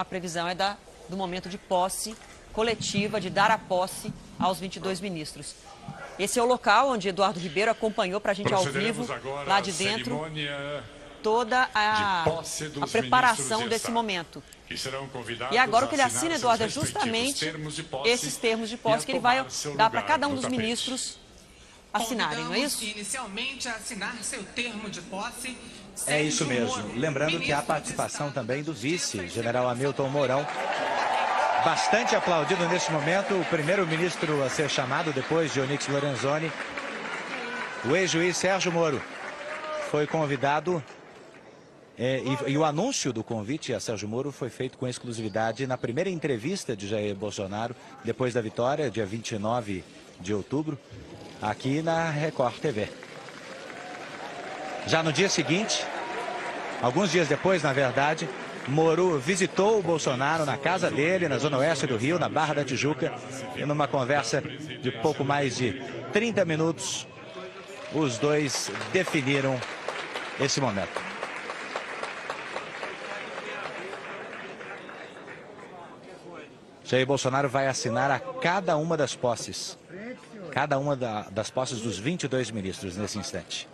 a previsão é do momento de posse coletiva, de dar a posse aos 22 ministros. Esse é o local onde Eduardo Ribeiro acompanhou para a gente ao vivo, lá de dentro, toda a preparação desse momento. E agora o que ele assina, Eduardo, é justamente esses termos de posse que ele vai dar para cada um dos ministros assinarem, não é isso? Inicialmente a assinar seu termo de posse. É isso mesmo. Lembrando que há participação também do vice, general Hamilton Mourão. Bastante aplaudido neste momento, o primeiro-ministro a ser chamado depois de Onyx Lorenzoni. O ex-juiz Sérgio Moro foi convidado e o anúncio do convite a Sérgio Moro foi feito com exclusividade na primeira entrevista de Jair Bolsonaro, depois da vitória, dia 29 de outubro, aqui na Record TV. Já no dia seguinte, alguns dias depois, na verdade, Moro visitou o Bolsonaro na casa dele, na zona oeste do Rio, na Barra da Tijuca, e numa conversa de pouco mais de 30 minutos, os dois definiram esse momento. Jair Bolsonaro vai assinar a cada uma das posses, das posses dos 22 ministros nesse instante.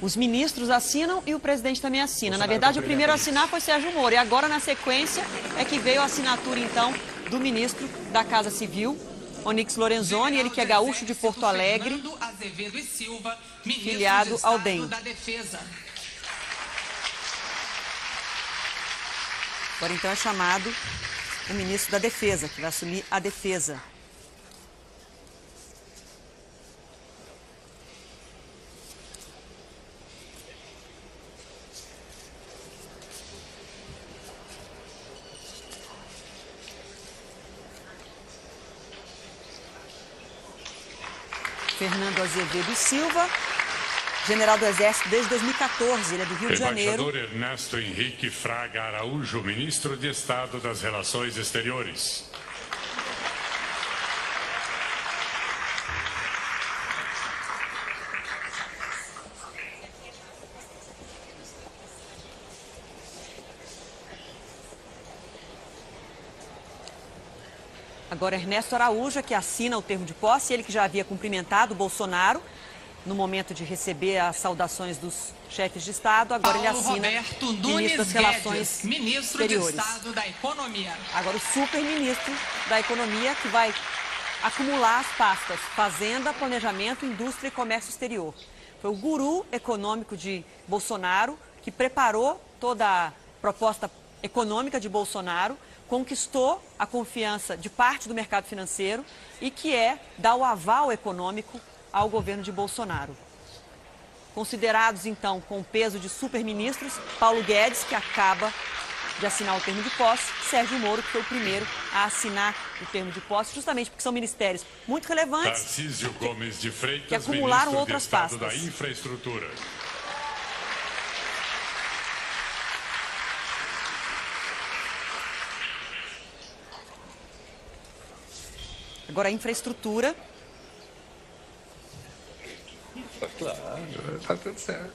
Os ministros assinam e o presidente também assina. Na verdade, o primeiro a assinar foi Sérgio Moro. E agora, na sequência, é que veio a assinatura, então, do ministro da Casa Civil, Onyx Lorenzoni, ele que é gaúcho de Porto Alegre, filiado ao DEM. Agora, então, é chamado o ministro da Defesa, que vai assumir a defesa. Fernando Azevedo Silva, general do Exército desde 2014, ele é do Rio de Janeiro. Embaixador Ernesto Henrique Fraga Araújo, ministro de Estado das Relações Exteriores. Agora, Ernesto Araújo, que assina o termo de posse, ele que já havia cumprimentado o Bolsonaro no momento de receber as saudações dos chefes de Estado, agora ele assina ministro das Relações Exteriores. De Estado da Economia. Agora o super-ministro da Economia, que vai acumular as pastas Fazenda, Planejamento, Indústria e Comércio Exterior. Foi o guru econômico de Bolsonaro que preparou toda a proposta econômica de Bolsonaro, conquistou a confiança de parte do mercado financeiro e que dá o aval econômico ao governo de Bolsonaro. Considerados, então, com o peso de superministros, Paulo Guedes, que acaba de assinar o termo de posse, Sérgio Moro, que foi o primeiro a assinar o termo de posse, justamente porque são ministérios muito relevantes Tarcísio Gomes de Freitas, que acumularam ministro outras de Estado pastas. da Infraestrutura. Agora, a infraestrutura. Claro, tá tudo certo.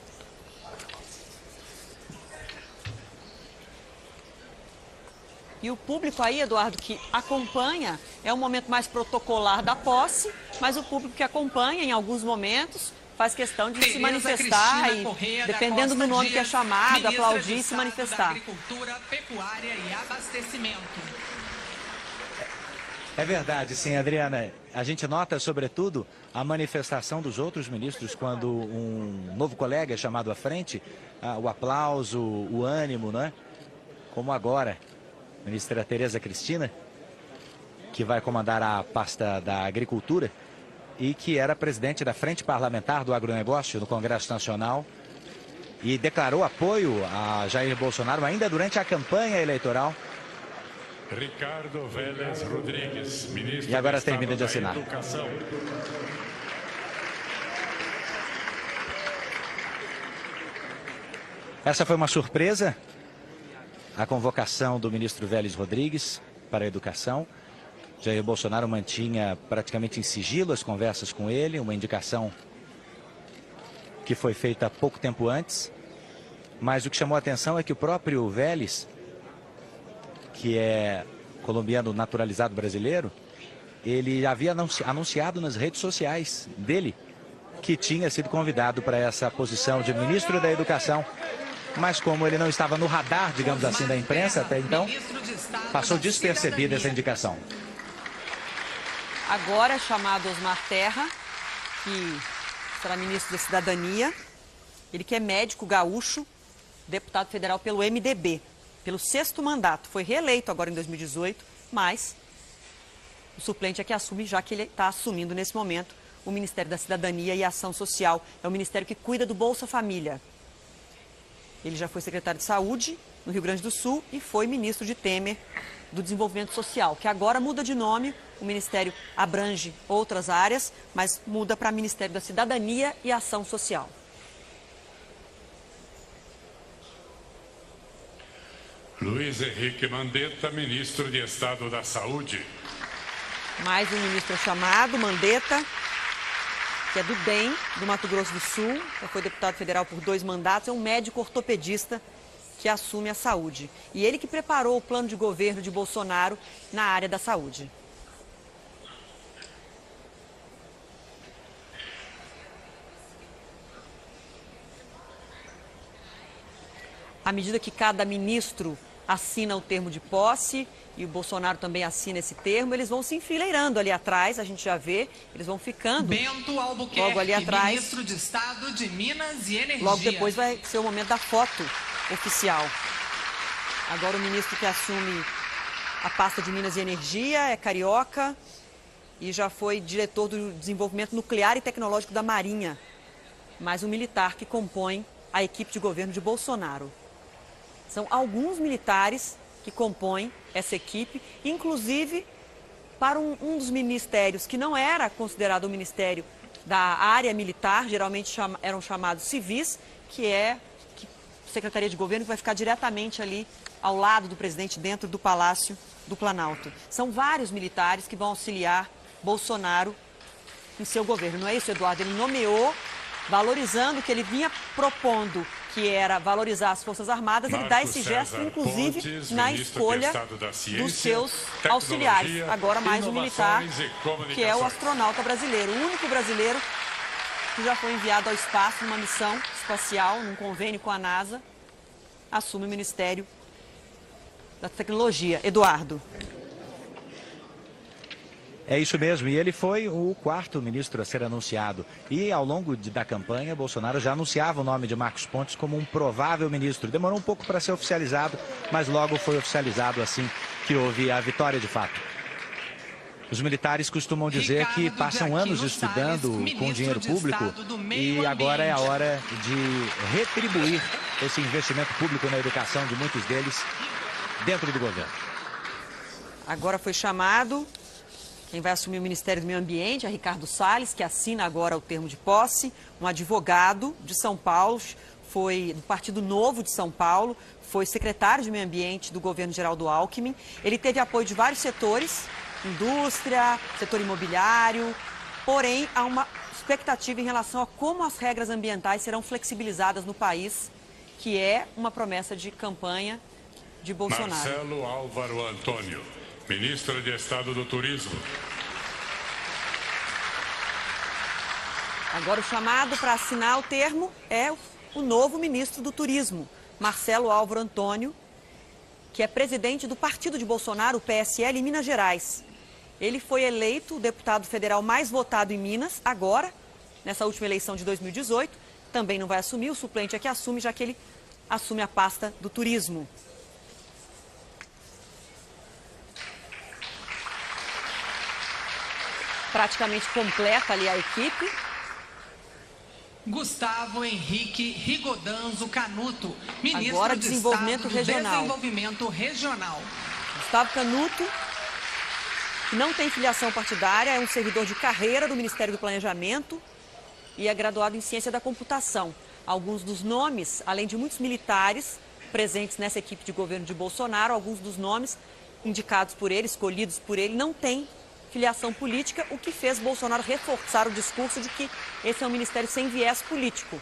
E o público aí, Eduardo, que acompanha, é um momento mais protocolar da posse, mas o público que acompanha em alguns momentos faz questão de se manifestar e, dependendo do nome que é chamado, aplaudir e se manifestar. Agricultura, pecuária e abastecimento. É verdade, sim, Adriana. A gente nota, sobretudo, a manifestação dos outros ministros quando um novo colega é chamado à frente, o aplauso, o ânimo, né? Como agora, a ministra Tereza Cristina, que vai comandar a pasta da Agricultura e que era presidente da Frente Parlamentar do Agronegócio no Congresso Nacional e declarou apoio a Jair Bolsonaro ainda durante a campanha eleitoral. Ricardo Vélez Rodrigues, ministro E agora do termina de Estado da assinar. Educação. Essa foi uma surpresa, a convocação do ministro Vélez Rodrigues para a Educação. Jair Bolsonaro mantinha praticamente em sigilo as conversas com ele, uma indicação que foi feita pouco tempo antes. Mas o que chamou a atenção é que o próprio Vélez, que é colombiano naturalizado brasileiro, ele havia anunciado nas redes sociais dele que tinha sido convidado para essa posição de ministro da Educação. Mas como ele não estava no radar, digamos assim, da imprensa até então, passou despercebida essa indicação. Agora é chamado Osmar Terra, que será ministro da Cidadania. Ele que é médico gaúcho, deputado federal pelo MDB, pelo 6º mandato. Foi reeleito agora em 2018, mas o suplente é que assume, já que ele está assumindo nesse momento o Ministério da Cidadania e Ação Social. É o ministério que cuida do Bolsa Família. Ele já foi secretário de Saúde no Rio Grande do Sul e foi ministro de Temer do Desenvolvimento Social, que agora muda de nome. O ministério abrange outras áreas, mas muda para Ministério da Cidadania e Ação Social. Luiz Henrique Mandetta, ministro de Estado da Saúde. Mais um ministro chamado, Mandetta, que é do DEM, do Mato Grosso do Sul, já foi deputado federal por 2 mandatos, é um médico ortopedista que assume a saúde. E ele que preparou o plano de governo de Bolsonaro na área da saúde. À medida que cada ministro assina o termo de posse, e o Bolsonaro também assina esse termo, eles vão se enfileirando ali atrás, a gente já vê, eles vão ficando Bento Albuquerque, logo ali atrás. ministro de Estado de Minas e Energia. Logo depois vai ser o momento da foto oficial. Agora o ministro que assume a pasta de Minas e Energia é carioca e já foi diretor do desenvolvimento nuclear e tecnológico da Marinha, mais um militar que compõe a equipe de governo de Bolsonaro. São alguns militares que compõem essa equipe, inclusive para um dos ministérios que não era considerado um ministério da área militar, geralmente eram chamados civis, que é a Secretaria de Governo, que vai ficar diretamente ali ao lado do presidente, dentro do Palácio do Planalto. São vários militares que vão auxiliar Bolsonaro em seu governo. Não é isso, Eduardo? Ele nomeou, valorizando o que ele vinha propondo, que era valorizar as Forças Armadas. Ele dá esse gesto, inclusive, na escolha dos seus auxiliares. Agora mais um militar, que é o astronauta brasileiro, o único brasileiro que já foi enviado ao espaço numa missão espacial, num convênio com a NASA, assume o Ministério da Tecnologia. Eduardo. É isso mesmo, e ele foi o 4º ministro a ser anunciado. E ao longo da campanha, Bolsonaro já anunciava o nome de Marcos Pontes como um provável ministro. Demorou um pouco para ser oficializado, mas logo foi oficializado assim que houve a vitória de fato. Os militares costumam dizer que passam anos estudando com dinheiro público e agora é a hora de retribuir esse investimento público na educação de muitos deles dentro do governo. Agora foi chamado quem vai assumir o Ministério do Meio Ambiente, é Ricardo Salles, que assina agora o termo de posse, um advogado de São Paulo, foi do Partido Novo de São Paulo, foi secretário de Meio Ambiente do governo Geraldo Alckmin. Ele teve apoio de vários setores, indústria, setor imobiliário, porém há uma expectativa em relação a como as regras ambientais serão flexibilizadas no país, que é uma promessa de campanha de Bolsonaro. Marcelo Álvaro Antônio, ministro de Estado do Turismo. Agora o chamado para assinar o termo é o novo ministro do Turismo, Marcelo Álvaro Antônio, que é presidente do partido de Bolsonaro, o PSL, em Minas Gerais. Ele foi eleito o deputado federal mais votado em Minas, agora, nessa última eleição de 2018. Também não vai assumir, o suplente é que assume, já que ele assume a pasta do turismo. Praticamente completa ali a equipe. Gustavo Henrique Rigodanzo Canuto, ministro agora de Desenvolvimento Estado Regional. do Desenvolvimento Regional. Gustavo Canuto, que não tem filiação partidária, é um servidor de carreira do Ministério do Planejamento e é graduado em Ciência da Computação. Alguns dos nomes, além de muitos militares presentes nessa equipe de governo de Bolsonaro, alguns dos nomes indicados por ele, escolhidos por ele, não têm filiação política, o que fez Bolsonaro reforçar o discurso de que esse é um ministério sem viés político.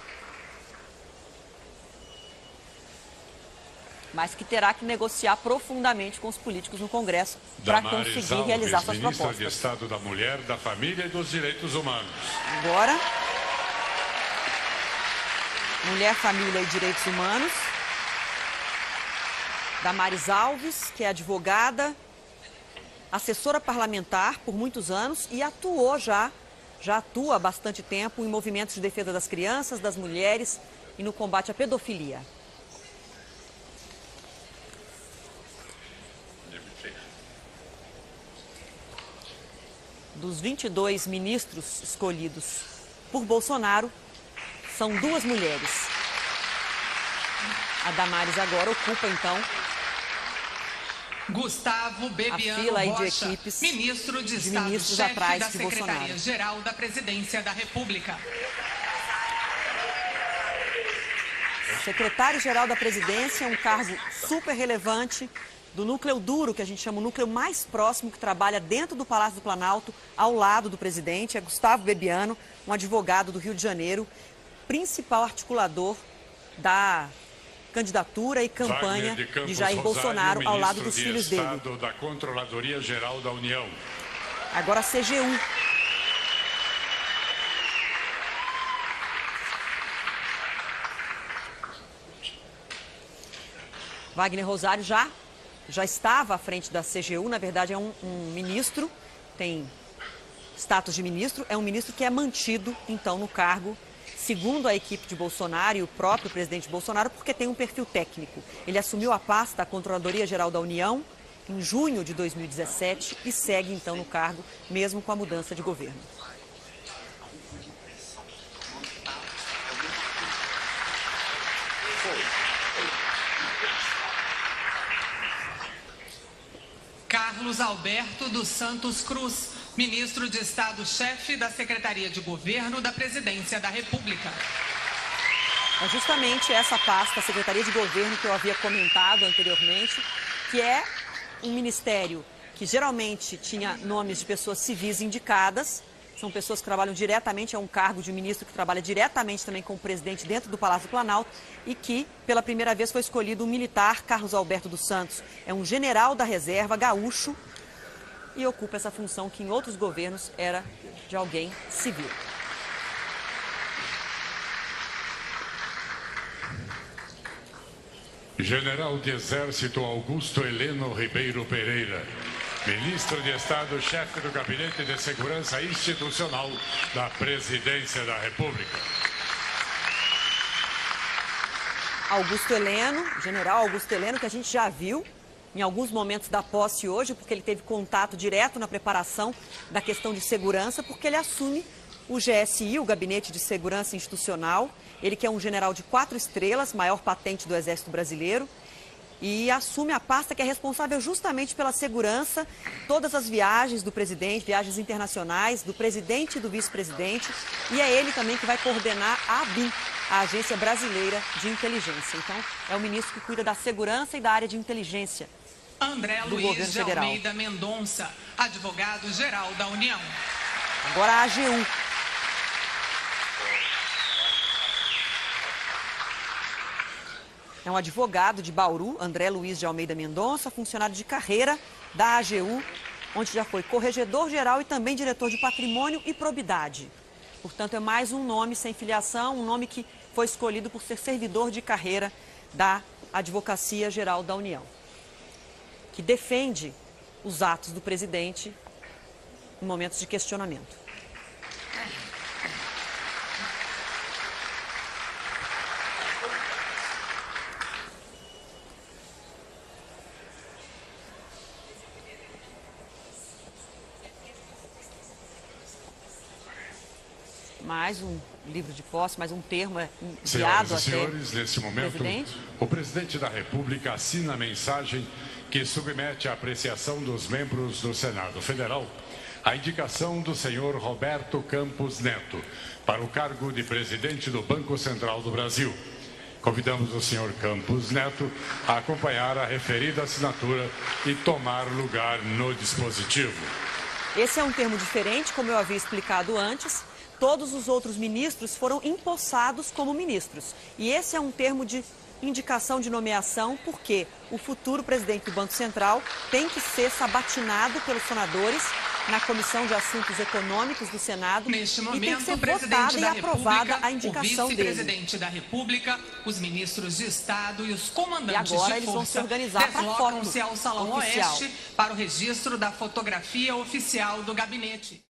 mas que terá que negociar profundamente com os políticos no Congresso para conseguir realizar suas propostas. Ministra de Estado da Mulher, da Família e dos Direitos Humanos. Agora, Mulher, Família e Direitos Humanos. Damares Alves, que é advogada, assessora parlamentar por muitos anos e já atua há bastante tempo em movimentos de defesa das crianças, das mulheres e no combate à pedofilia. Dos 22 ministros escolhidos por Bolsonaro, são 2 mulheres. A Damares agora ocupa, então, Gustavo Bebiano fila aí de Rocha, equipes ministro de de Estado, ministros chefe atrás da de Bolsonaro. Secretaria-Geral da Presidência da República. Secretário-Geral da Presidência é um cargo super relevante do núcleo duro, que a gente chama o núcleo mais próximo, que trabalha dentro do Palácio do Planalto, ao lado do presidente. É Gustavo Bebiano, um advogado do Rio de Janeiro, principal articulador da candidatura e campanha de Jair Bolsonaro ao lado dos filhos dele. Estado da Controladoria Geral da União. Agora a CGU. Wagner Rosário já estava à frente da CGU, na verdade é um ministro, tem status de ministro, é um ministro que é mantido, então, no cargo, segundo a equipe de Bolsonaro e o próprio presidente Bolsonaro, porque tem um perfil técnico. Ele assumiu a pasta da Controladoria Geral da União em junho de 2017 e segue, então, no cargo, mesmo com a mudança de governo. Carlos Alberto dos Santos Cruz, ministro de Estado, chefe da Secretaria de Governo da Presidência da República. É justamente essa pasta, a Secretaria de Governo, que eu havia comentado anteriormente, que é um ministério que geralmente tinha nomes de pessoas civis indicadas. São pessoas que trabalham diretamente, é um cargo de ministro que trabalha diretamente também com o presidente dentro do Palácio do Planalto e que, pela primeira vez, foi escolhido um militar, Carlos Alberto dos Santos. É um general da reserva, gaúcho, e ocupa essa função que em outros governos era de alguém civil. General de Exército Augusto Heleno Ribeiro Pereira. Ministro de Estado, chefe do Gabinete de Segurança Institucional da Presidência da República. Augusto Heleno, general Augusto Heleno, que a gente já viu em alguns momentos da posse hoje, porque ele teve contato direto na preparação da questão de segurança, porque ele assume o GSI, o Gabinete de Segurança Institucional. Ele que é um general de 4 estrelas, maior patente do Exército Brasileiro, e assume a pasta que é responsável justamente pela segurança, todas as viagens do presidente, viagens internacionais, do presidente e do vice-presidente, e é ele também que vai coordenar a ABIN, a Agência Brasileira de Inteligência. Então, é o ministro que cuida da segurança e da área de inteligência André do Luiz governo de federal. Almeida Mendonça, advogado-geral da União. Agora a AGU. É um advogado de Bauru, André Luiz de Almeida Mendonça, funcionário de carreira da AGU, onde já foi corregedor-geral e também diretor de patrimônio e probidade. Portanto, é mais um nome sem filiação, um nome que foi escolhido por ser servidor de carreira da Advocacia Geral da União, que defende os atos do presidente em momentos de questionamento. Mais um livro de posse, mais um termo enviado Senhoras e senhores, nesse momento, o presidente da República assina a mensagem que submete à apreciação dos membros do Senado Federal a indicação do senhor Roberto Campos Neto para o cargo de presidente do Banco Central do Brasil. Convidamos o senhor Campos Neto a acompanhar a referida assinatura e tomar lugar no dispositivo. Esse é um termo diferente, como eu havia explicado antes. Todos os outros ministros foram empossados como ministros. E esse é um termo de indicação de nomeação porque o futuro presidente do Banco Central tem que ser sabatinado pelos senadores na Comissão de Assuntos Econômicos do Senado. Neste momento, e tem que ser o presidente votada e da aprovada República, a indicação o dele. vice-presidente da República, os ministros de Estado e os comandantes E agora de eles vão se força organizar para deslocam-se ao Salão oficial. Oeste para o registro da fotografia oficial do gabinete.